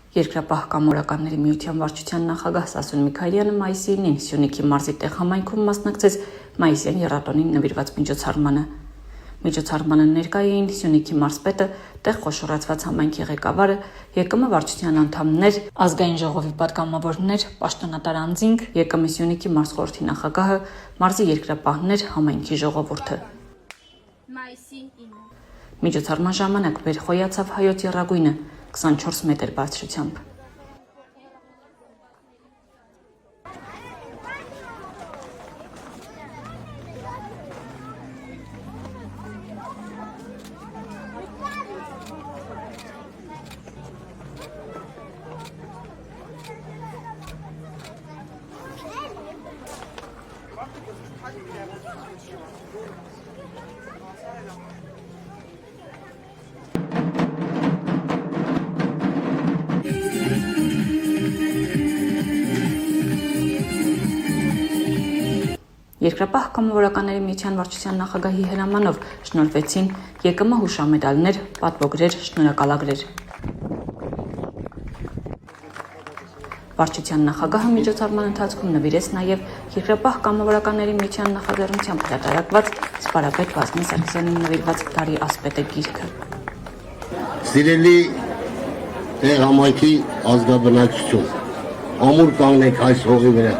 Երկրապահ կամորականների միության վարչության նախագահ Սասուն Միքայելյանը մայիսի 9-ին Սյունիքի մարզի տեղ համայնքում մասնակցեց մայիսյան եռատոնին նվիրված միջոցառմանը։ Միջոցառմանը ներկա էին Սյունիքի մարզպետը, տեղ խոշորացված համայնքի ղեկավարը, ԵԿՄ վարչության անդամներ, ազգային ժողովի պատգամավորներ, պաշտոնատար անձինք, ԵԿՄ Սյունիքի մարզխորհրդի նախագահը, մարզի երկրապահներ, համայնքի ժողովուրդը։ Միջոցառման ժամանակ վեր խոյացավ հայոց եռագույնը 24 մետր բարձրությամբ։ Երկրապահ կամավորականների միության վարչության նախագահի հրամանով շնորհվեցին ԵԿՄ հուշամեդալներ, պատվոգրեր, շնորհակալագրեր։ Վարչության նախագահը միջոցառման ընթացքում նվիրեց նաև Երկրապահ կամավորականների միության նախաձեռնությամբ հրատարակված սպարապետ Վազգեն Սարգսյանին նվիրված Դարի ասպետը գիրքը։ Սիրելի համայնքի ազգաբնակչություն, ամուր կանգնեք այս հողի վրա։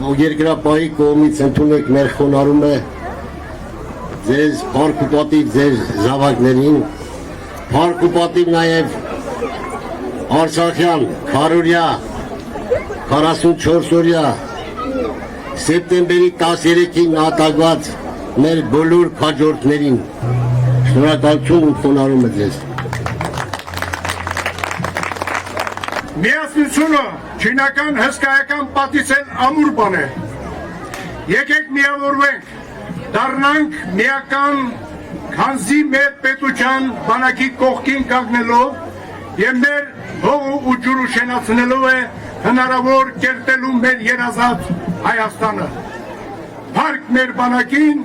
Երկրապահի կողմից ընդունեք մեր խոնարհումը ձեզ փառք ու պատիվ ձեր զավակներին, փառք ու պատիվ նաև Արցախյան քարորյա 44-օրյա սեպտեմբերի 13-ին նահատակված մեր բոլոր քաջորդներին։ Շնորհակալություն ու խոնարհումը ձեզ։ Միասնությունը չինական հսկայական պատիցել ամուր բան է։ Եկեք միավորվենք, դառնանք միական քանզի մեր պետության բանակի կողքին կանգնելով եւ մեր հողը ու ջուրը շենացնելով է հնարավոր կերտելու մեր երազած Հայաստանը։ Փառք մեր բանակին,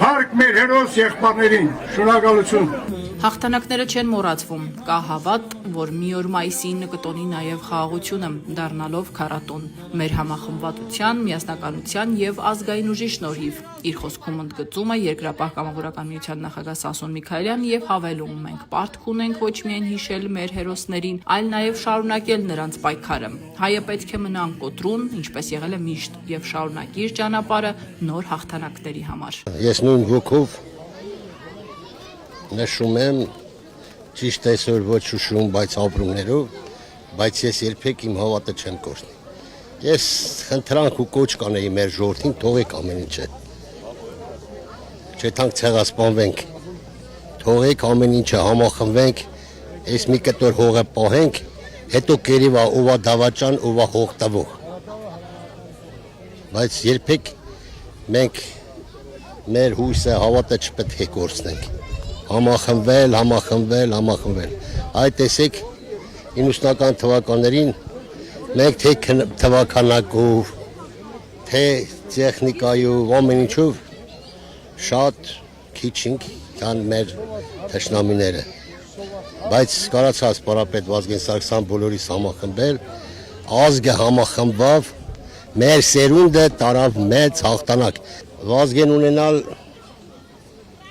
փառք մեր հերոս եղբայրներին։ Շնորհակալություն։ Հաղթանակները չեն մոռացվում, կա հավատ, որ մի օր մայիսի 9 կտոնի նաև խաղաղությունը, դառնալով քառատոն, մեր համախմբվածության, միասնականության եւ ազգային ուժի շնորհիվ։ Իր խոսքում ընդգծում է Երկրապահ կամավորական միության նախագահ Սասուն Միքայելյանը եւ հավելում ենք, պարտք ունենք ոչ միայն հիշել մեր հերոսներին, այլ նաև շարունակել նրանց պայքարը։ Հայը պետք է մնա անկոտրուն, ինչպես եղել է միշտ, եւ շարունակի իր ճանապարհը նոր հաղթանակների համար։ Ես նույն ոգով նշում եմ, ճիշտ այսօր ոչ շուշում, բայց ապրումներով, բայց ես երբեք իմ հավատը չեմ կորցնի։ Ես խնդրանք ու կոչ կանեի մեր ժողովրդին, թողեք ամեն ինչը։ Չեթանք ցեղասպանվենք, թողեք ամեն ինչը, համախմբվենք, այս մի կտոր հողը պահենք, հետո կերիվա ովա դավաճան, ովա հող տվող։ Բայց երբեք մենք մեր հույսը, հավատը չպետք է կորցնենք։ Համախմբվել։ Այդ տեսեք 90-ական թվականներին մենք թե թվականակով, թե տեխնիկայով, ամեն ինչով շատ քիչ ենք, քան մեր թշնամիները։ Բայց կարացած սպարապետ Վազգեն Սարգսյան բոլորիս համախմբել, ազգը համախմբավ, մեր սերունդը տարավ մեծ հաղթանակ։ Վազգեն ունենալ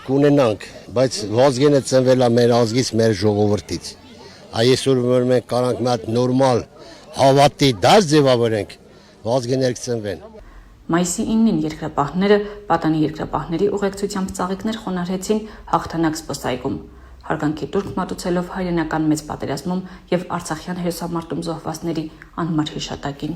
կունենանք, բայց Վազգենը ծնվել է մեր ազգից, մեր ժողովրդից։ Այսօր որ մենք կարանք մի հատ նորմալ հավատի դաշտ ձևավորենք, Վազգեներ կծնվեն։ Մայիսի 9-ին երկրապահները պատանի երկրապահների ուղեկցությամբ ծաղիկներ խոնարհեցին հաղթանակ զբոսայգում։ Հարգանքի տուրք մատուցելով հայրենական մեծ պատերազմում եւ Արցախյան հերոսամարտում զոհվածների անմար հիշատակին։